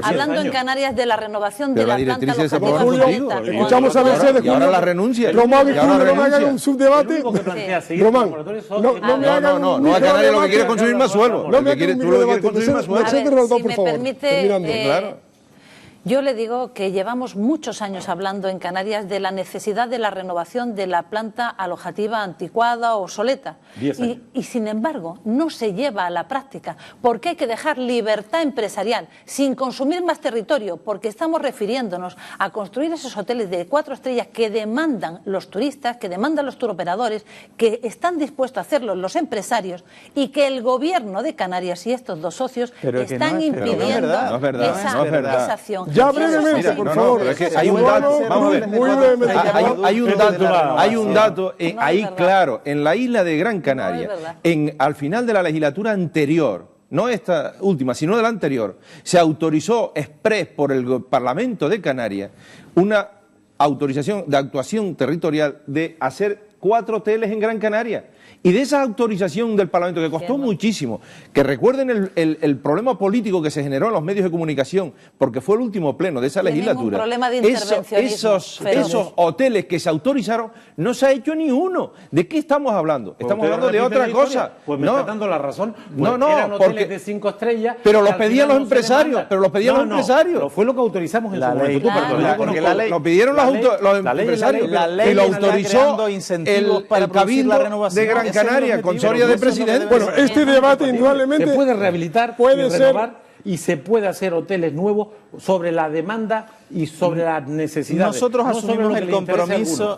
Hablando en Canarias de la renovación de la planta alojativa. Escuchamos a Mercedes. Y ahora la renuncia. Román y Julio, no me hagan un subdebate. Román, no, a Canarias lo que quiere es consumir más suelo. No me hagan un debate. Mercedes Roldós, por favor. Terminando. Yo le digo que llevamos muchos años hablando en Canarias de la necesidad de la renovación de la planta alojativa anticuada o obsoleta. Y sin embargo, no se lleva a la práctica porque hay que dejar libertad empresarial sin consumir más territorio, porque estamos refiriéndonos a construir esos hoteles de 4 estrellas que demandan los turistas, que demandan los turoperadores, que están dispuestos a hacerlo los empresarios y que el gobierno de Canarias y estos 2 socios están impidiendo esa acción. Ya brevemente, por favor. Hay un dato, vamos a ver, hay un dato ahí claro, en la isla de Gran Canaria, al final de la legislatura anterior, no esta última, sino de la anterior, se autorizó exprés por el Parlamento de Canarias una autorización de actuación territorial de hacer 4 hoteles en Gran Canaria. Y de esa autorización del Parlamento, que costó muchísimo, que recuerden el problema político que se generó en los medios de comunicación, porque fue el último pleno de esa legislatura. Un problema de intervencionismo. Esos hoteles que se autorizaron, no se ha hecho ni uno. ¿De qué estamos hablando? Estamos hablando de otra cosa. Pues me está dando la razón. Eran hoteles de 5 estrellas. Pero los pedían los empresarios. Pero fue lo que autorizamos en su momento. Lo pidieron los empresarios. Y lo autorizó el Cabildo de Gran Canaria, con Soria de presidente. Bueno, este debate indudablemente se puede rehabilitar, puede ser y se puede hacer hoteles nuevos sobre la demanda y sobre las necesidades. Nosotros no sobre lo que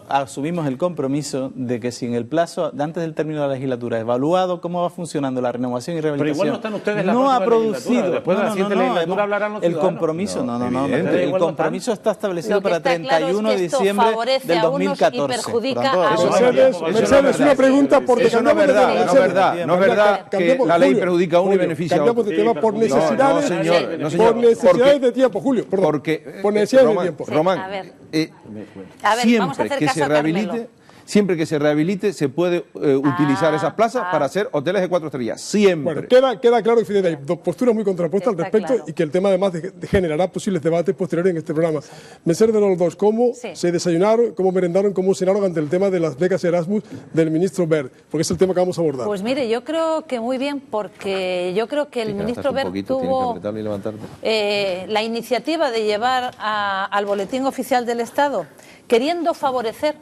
asumimos el compromiso de que si en el plazo, antes del término de la legislatura, evaluado cómo va funcionando la renovación y rehabilitación, pero igual no están ustedes no ha producido, después de la siguiente legislatura hablarán los el ciudadanos. compromiso, el compromiso está establecido para 31 de diciembre del 2014. Mercedes, una pregunta porque eso no es verdad, no es verdad que la ley perjudica a uno y beneficia a otro. Cambiamos de tema por necesidades, no, señor, por necesidades de tiempo, Julio, perdón, por necesidades de tiempo. Román, siempre que se rehabilite se puede utilizar esas plazas para hacer hoteles de 4 estrellas, siempre. Bueno, queda claro que hay dos posturas muy contrapuestas al respecto y que el tema además generará posibles debates posteriores en este programa. Mercedes, de los dos, ¿cómo se desayunaron, cómo merendaron, cómo cenaron ante el tema de las becas Erasmus del ministro Wert? Porque es el tema que vamos a abordar. Pues mire, yo creo que muy bien, porque yo creo que el ministro Wert tuvo la iniciativa de llevar al Boletín Oficial del Estado, queriendo favorecer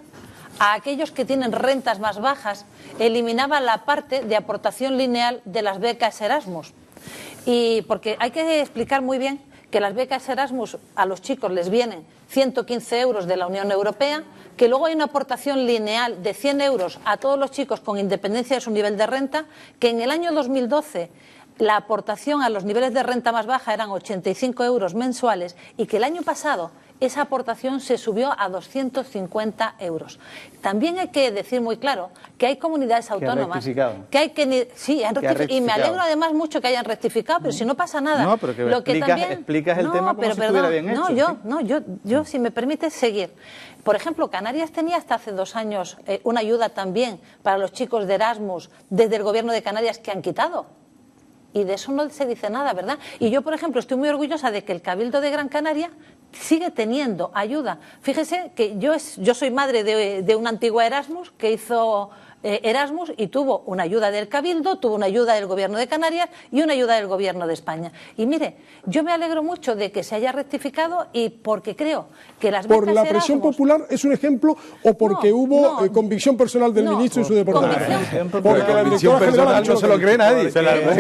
a aquellos que tienen rentas más bajas, eliminaba la parte de aportación lineal de las becas Erasmus. Y porque hay que explicar muy bien que las becas Erasmus a los chicos les vienen 115 euros de la Unión Europea, que luego hay una aportación lineal de 100 euros a todos los chicos con independencia de su nivel de renta, que en el año 2012 la aportación a los niveles de renta más baja eran 85 euros mensuales y que el año pasado esa aportación se subió a 250 euros. También hay que decir muy claro que hay comunidades autónomas que hay que... Sí, han rectificado. Y me alegro además mucho que hayan rectificado, pero si no pasa nada. No, pero que explicas el tema como si estuviera bien hecho. Yo, si me permites seguir. Por ejemplo, Canarias tenía hasta hace 2 años una ayuda también para los chicos de Erasmus desde el Gobierno de Canarias que han quitado. Y de eso no se dice nada, ¿verdad? Y yo, por ejemplo, estoy muy orgullosa de que el Cabildo de Gran Canaria sigue teniendo ayuda. Fíjese que yo soy madre de una antigua Erasmus que hizo Erasmus y tuvo una ayuda del Cabildo, tuvo una ayuda del Gobierno de Canarias y una ayuda del Gobierno de España. Y mire, yo me alegro mucho de que se haya rectificado y porque creo que las becas ¿Por la presión popular es un ejemplo o porque hubo convicción personal del ministro y su departamento? Porque la convicción personal no se lo cree nadie.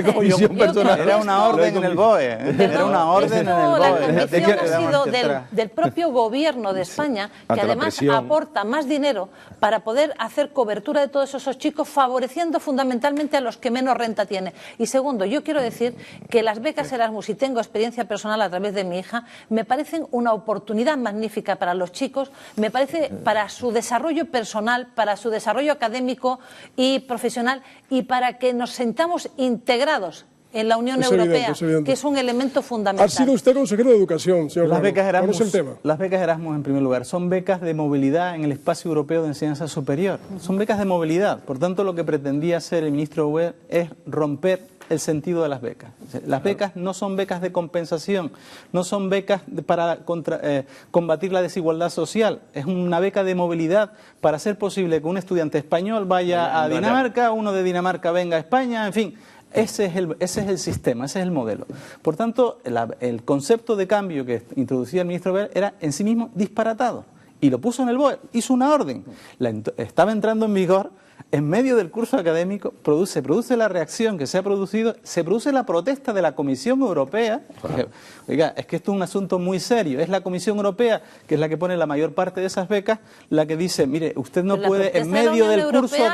Convicción personal. Era una orden en el BOE. Era una orden en el BOE. La convicción ha sido del propio Gobierno de España, que además aporta más dinero para poder hacer cobertura de todos esos chicos, favoreciendo fundamentalmente a los que menos renta tienen. Y segundo, yo quiero decir que las becas Erasmus, y tengo experiencia personal a través de mi hija, me parecen una oportunidad magnífica para los chicos, me parece para su desarrollo personal, para su desarrollo académico y profesional, y para que nos sentamos integrados en la Unión Europea, que es un elemento fundamental. Ha sido usted consejero de Educación, señor Las becas Erasmus. ¿Cuál es el tema? Las becas Erasmus, en primer lugar, son becas de movilidad en el espacio europeo de enseñanza superior. Son becas de movilidad. Por tanto, lo que pretendía hacer el ministro Wert es romper el sentido de las becas. Las becas no son becas de compensación, no son becas para combatir la desigualdad social. Es una beca de movilidad para hacer posible que un estudiante español vaya a Dinamarca, uno de Dinamarca venga a España, en fin. Ese es el sistema, ese es el modelo. Por tanto, el concepto de cambio que introducía el ministro Wert era en sí mismo disparatado. Y lo puso en el BOE, hizo una orden. Estaba entrando en vigor. En medio del curso académico se produce la reacción que se ha producido, se produce la protesta de la Comisión Europea. Oiga, es que esto es un asunto muy serio. Es la Comisión Europea, que es la que pone la mayor parte de esas becas, la que dice, mire, usted no puede, en medio del curso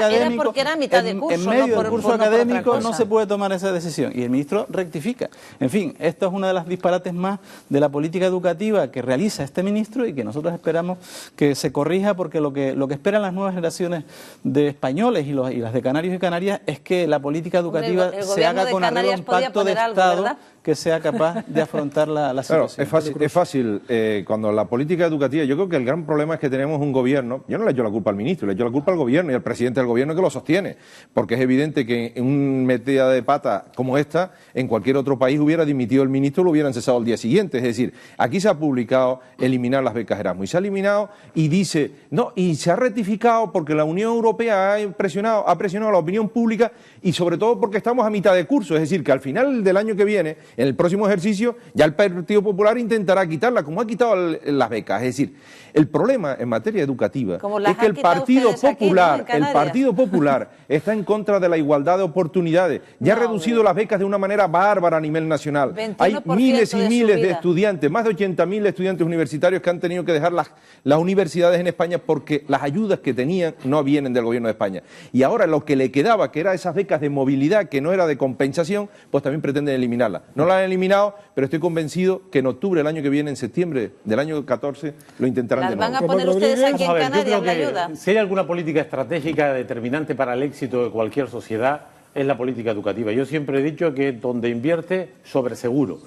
académico, no se puede tomar esa decisión. Y el ministro rectifica. En fin, esto es una de las disparates más de la política educativa que realiza este ministro y que nosotros esperamos que se corrija, porque lo que esperan las nuevas generaciones de españoles y las de Canarios y Canarias es que la política educativa se haga con arreglo a un pacto de Estado que sea capaz de afrontar la situación. Claro, es fácil cuando la política educativa, yo creo que el gran problema es que tenemos un gobierno, yo no le echo la culpa al ministro, le echo la culpa al gobierno y al presidente del gobierno que lo sostiene, porque es evidente que en una metida de pata como esta, en cualquier otro país hubiera dimitido el ministro, lo hubieran cesado al día siguiente. Es decir, aquí se ha publicado eliminar las becas Erasmus y se ha eliminado y dice, no, y se ha rectificado porque la Unión Europea ha presionado a la opinión pública y sobre todo porque estamos a mitad de curso, es decir, que al final del año que viene en el próximo ejercicio ya el Partido Popular intentará quitarla, como ha quitado las becas. Es decir, el problema en materia educativa es que el Partido Popular está en contra de la igualdad de oportunidades. Ya ha reducido las becas de una manera bárbara a nivel nacional. Hay miles y miles de estudiantes, más de 80.000 estudiantes universitarios que han tenido que dejar las universidades en España porque las ayudas que tenían no vienen del gobierno de España. Y ahora lo que le quedaba, que era esas becas de movilidad, que no era de compensación, pues también pretenden eliminarlas. No la han eliminado, pero estoy convencido que en octubre del año que viene, en septiembre del año 14, lo intentarán de nuevo. ¿Van a poner ustedes aquí en Canarias la ayuda? Si hay alguna política estratégica determinante para el éxito de cualquier sociedad, es la política educativa. Yo siempre he dicho que donde invierte, sobre seguro.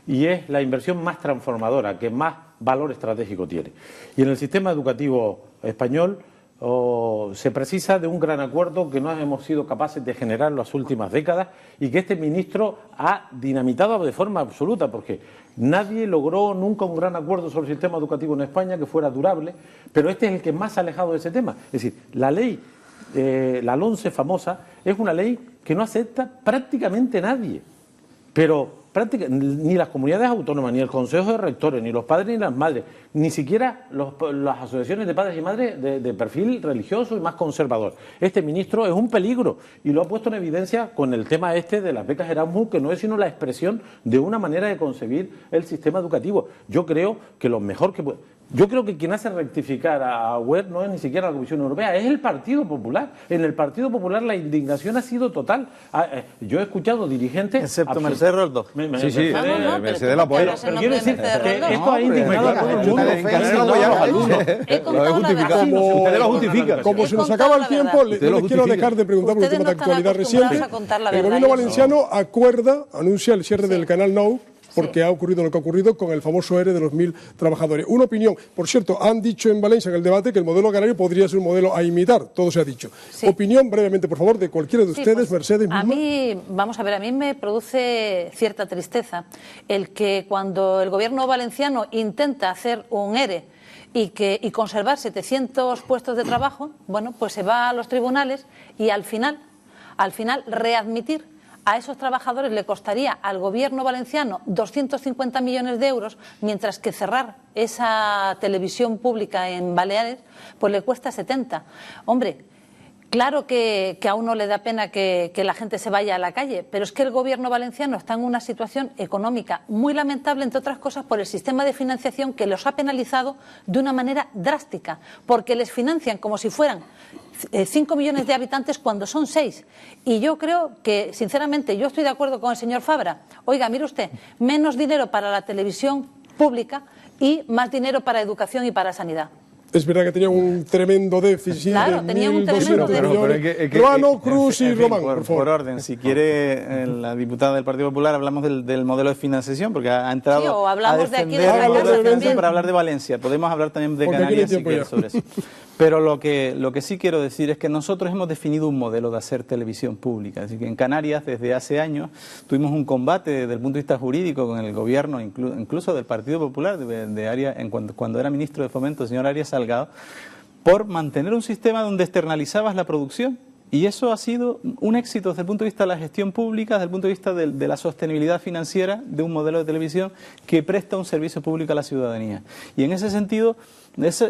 Y es la inversión más transformadora, que más valor estratégico tiene. Y en el sistema educativo español se precisa de un gran acuerdo que no hemos sido capaces de generar en las últimas décadas y que este ministro ha dinamitado de forma absoluta, porque nadie logró nunca un gran acuerdo sobre el sistema educativo en España que fuera durable, pero este es el que más se ha alejado de ese tema. Es decir, la ley, la LONCE famosa, es una ley que no acepta prácticamente nadie, pero ni las comunidades autónomas, ni el Consejo de Rectores, ni los padres ni las madres, ni siquiera las asociaciones de padres y madres de perfil religioso y más conservador. Este ministro es un peligro y lo ha puesto en evidencia con el tema de las becas Erasmus, que no es sino la expresión de una manera de concebir el sistema educativo. Yo creo que lo mejor que puede... Yo creo que quien hace rectificar a Wert no es ni siquiera la Comisión Europea, es el Partido Popular. En el Partido Popular la indignación ha sido total. Yo he escuchado dirigentes... Excepto Mercedes Roldós. Mercedes la apoya. Pero quiero decir que esto ha indignado a todo el mundo. Lo he justificado. Ustedes lo justifican. Como se nos acaba el tiempo, les quiero dejar de preguntar por un tema de actualidad reciente. El gobierno valenciano anuncia el cierre del canal Nou, porque ha ocurrido lo que ha ocurrido con el famoso ERE de los 1.000 trabajadores. Una opinión. Por cierto, han dicho en Valencia, en el debate, que el modelo canario podría ser un modelo a imitar. Todo se ha dicho. Sí. Opinión, brevemente, por favor, de cualquiera de ustedes, pues, Mercedes. A mí me produce cierta tristeza el que cuando el gobierno valenciano intenta hacer un ERE y conservar 700 puestos de trabajo, bueno, pues se va a los tribunales y al final readmitir a esos trabajadores le costaría al gobierno valenciano 250 millones de euros, mientras que cerrar esa televisión pública en Baleares pues le cuesta 70. Hombre, claro que a uno le da pena que la gente se vaya a la calle, pero es que el gobierno valenciano está en una situación económica muy lamentable, entre otras cosas por el sistema de financiación que los ha penalizado de una manera drástica, porque les financian como si fueran 5 millones de habitantes cuando son 6. Y yo creo que, sinceramente, yo estoy de acuerdo con el señor Fabra. Oiga, mire usted, menos dinero para la televisión pública y más dinero para educación y para sanidad. Es verdad que tenía un tremendo déficit. Claro, tenía un tremendo déficit. Ruano, Cruz y Román, por favor. Por orden, si quiere, la diputada del Partido Popular, hablamos del modelo de financiación, porque ha entrado sí, o hablamos a defender el modelo de financiación para hablar de Valencia. Podemos hablar también de Canarias si quiere sobre eso. Pero lo que sí quiero decir es que nosotros hemos definido un modelo de hacer televisión pública. Así que en Canarias, desde hace años, tuvimos un combate desde el punto de vista jurídico con el gobierno, incluso del Partido Popular, cuando era ministro de Fomento, el señor Arias Salgado, por mantener un sistema donde externalizabas la producción. Y eso ha sido un éxito desde el punto de vista de la gestión pública, desde el punto de vista de la sostenibilidad financiera de un modelo de televisión que presta un servicio público a la ciudadanía. Y en ese sentido,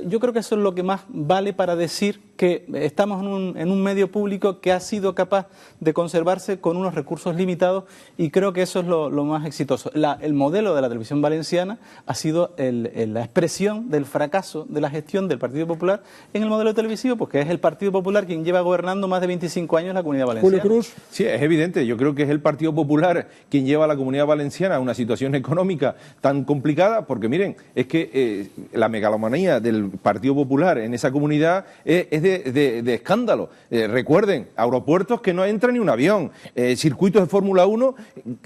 yo creo que eso es lo que más vale para decir que estamos en un medio público que ha sido capaz de conservarse con unos recursos limitados, y creo que eso es lo más exitoso. El modelo de la televisión valenciana ha sido la expresión del fracaso de la gestión del Partido Popular en el modelo televisivo, porque es el Partido Popular quien lleva gobernando más de 25 años la Comunidad Valenciana. Julio Cruz. Sí, es evidente. Yo creo que es el Partido Popular quien lleva a la Comunidad Valenciana a una situación económica tan complicada, porque miren, es que la megalomanía del Partido Popular en esa comunidad es de escándalo. Recuerden, aeropuertos que no entra ni un avión, circuitos de Fórmula 1,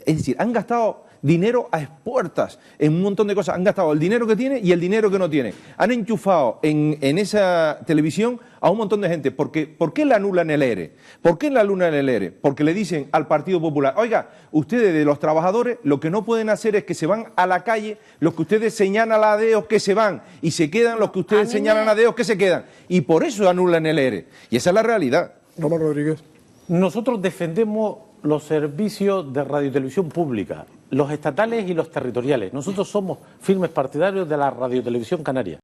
es decir, han gastado dinero a expuertas en un montón de cosas. Han gastado el dinero que tiene y el dinero que no tiene. Han enchufado en esa televisión a un montón de gente. ¿Por qué le anulan el ERE? ¿Por qué le anulan el ERE? Porque le dicen al Partido Popular: oiga, ustedes de los trabajadores lo que no pueden hacer es que se van a la calle los que ustedes señalan a dedos que se van, y se quedan los que ustedes señalan a dedos que se quedan. Y por eso anulan el ERE. Y esa es la realidad. Román Rodríguez. Nosotros defendemos los servicios de radio y televisión pública, los estatales y los territoriales. Nosotros somos firmes partidarios de la radio y televisión canaria.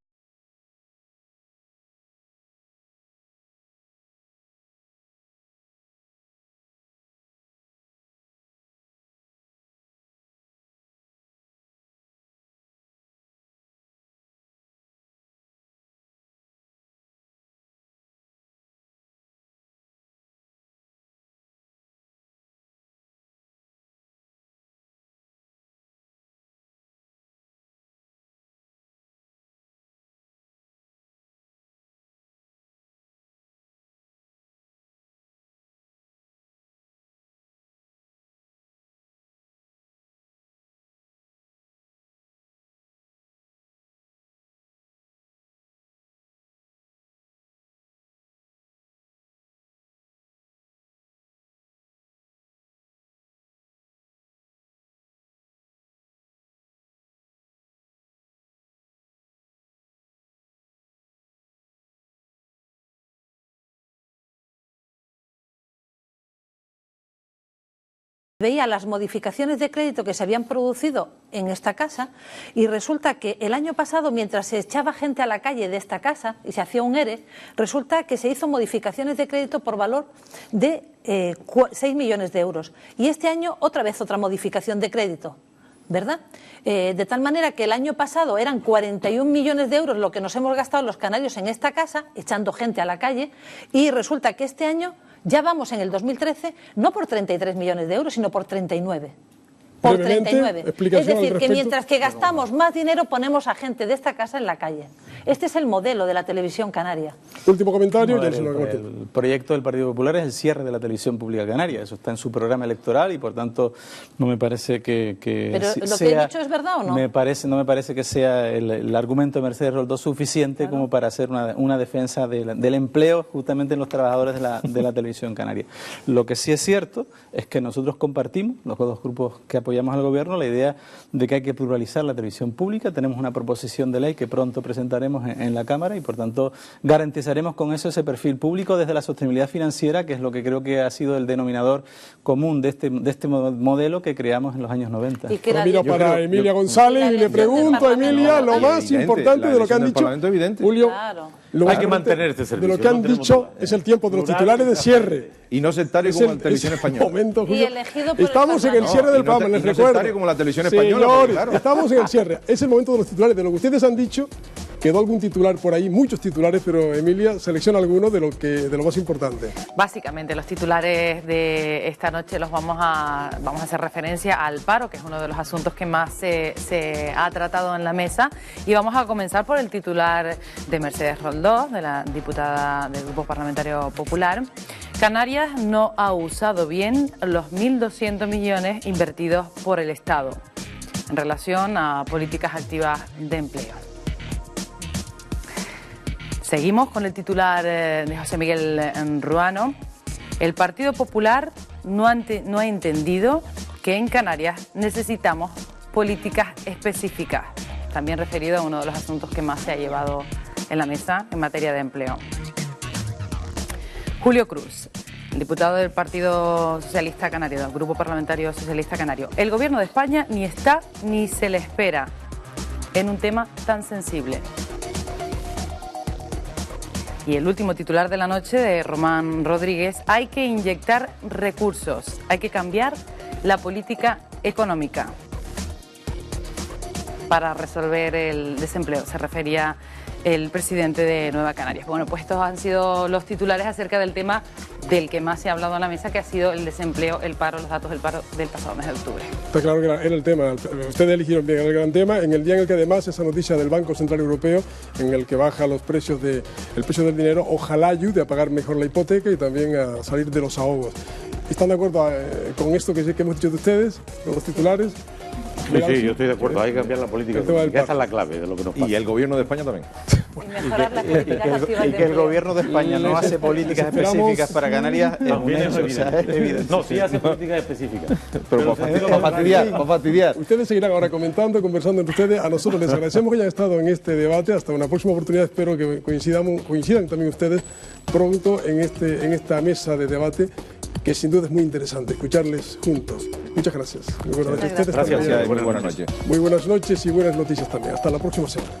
Veía las modificaciones de crédito que se habían producido en esta casa y resulta que el año pasado, mientras se echaba gente a la calle de esta casa y se hacía un ERE, resulta que se hizo modificaciones de crédito por valor de 6 millones de euros. Y este año otra vez otra modificación de crédito, ¿verdad? De tal manera que el año pasado eran 41 millones de euros lo que nos hemos gastado los canarios en esta casa, echando gente a la calle, y resulta que este año ya vamos en el 2013, no por 33 millones de euros, sino por 39. Por 39. Es decir, que mientras que gastamos más dinero, ponemos a gente de esta casa en la calle. Este es el modelo de la televisión canaria. Último comentario. El proyecto del Partido Popular es el cierre de la televisión pública canaria. Eso está en su programa electoral y, por tanto, no me parece que ¿Pero lo que he dicho es verdad o no? No me parece que sea el argumento de Mercedes Roldós suficiente como para hacer una defensa del empleo justamente en los trabajadores de la televisión canaria. Lo que sí es cierto es que nosotros compartimos, los dos grupos que apoyamos al Gobierno, la idea de que hay que pluralizar la televisión pública. Tenemos una proposición de ley que pronto presentaremos en la Cámara y, por tanto, garantizaremos con eso ese perfil público desde la sostenibilidad financiera, que es lo que creo que ha sido el denominador común de este modelo que creamos en los años 90. Y miro para Emilia González y le pregunto a Emilia lo más importante de lo que han dicho. Julio, hay que mantener este servicio. De lo que han dicho es el tiempo de los titulares de cierre. Y no sectario como la televisión española. Momento, Julio. Y elegido por estamos en el cierre del programa, les recuerdo. Como la televisión española. Señores, claro. estamos en el cierre. Es el momento de los titulares. De lo que ustedes han dicho, quedó algún titular por ahí, muchos titulares, pero Emilia selecciona algunos de lo más importante. Básicamente los titulares de esta noche los vamos a hacer referencia al paro, que es uno de los asuntos que más se ha tratado en la mesa, y vamos a comenzar por el titular de Mercedes Roldós, de la diputada del Grupo Parlamentario Popular. Canarias no ha usado bien los 1.200 millones invertidos por el Estado en relación a políticas activas de empleo. Seguimos con el titular de José Miguel Ruano. El Partido Popular no ha entendido que en Canarias necesitamos políticas específicas, también referido a uno de los asuntos que más se ha llevado en la mesa en materia de empleo. Julio Cruz, el diputado del Partido Socialista Canario, del Grupo Parlamentario Socialista Canario. El Gobierno de España ni está ni se le espera en un tema tan sensible. Y el último titular de la noche, de Román Rodríguez: hay que inyectar recursos, hay que cambiar la política económica para resolver el desempleo. Se refería el presidente de Nueva Canarias. Bueno, pues estos han sido los titulares acerca del tema del que más se ha hablado en la mesa, que ha sido el desempleo, el paro, los datos del paro del pasado mes de octubre. Está claro que era el tema. Ustedes eligieron bien el gran tema, en el día en el que además esa noticia del Banco Central Europeo, en el que baja los precios el precio del dinero, ojalá ayude a pagar mejor la hipoteca y también a salir de los ahogos. ¿Están de acuerdo con esto que hemos dicho de ustedes, los titulares? Sí, yo estoy de acuerdo, hay que cambiar la política económica, esa es la clave de lo que nos pasa. Y el Gobierno de España también. Y mejorar las políticas activas de Y que el Gobierno de España no hace políticas específicas para Canarias es un hecho, o sea, es evidente. No, sí hace políticas específicas. Pero para fastidiar. Ustedes seguirán ahora comentando, conversando entre ustedes. A nosotros les agradecemos que hayan estado en este debate. Hasta una próxima oportunidad. Espero que coincidan también ustedes pronto en esta mesa de debate que sin duda es muy interesante escucharles juntos. Muchas gracias. Muy buenas noches. Gracias, muy buenas noches. Muy buenas noches y buenas noticias también. Hasta la próxima semana.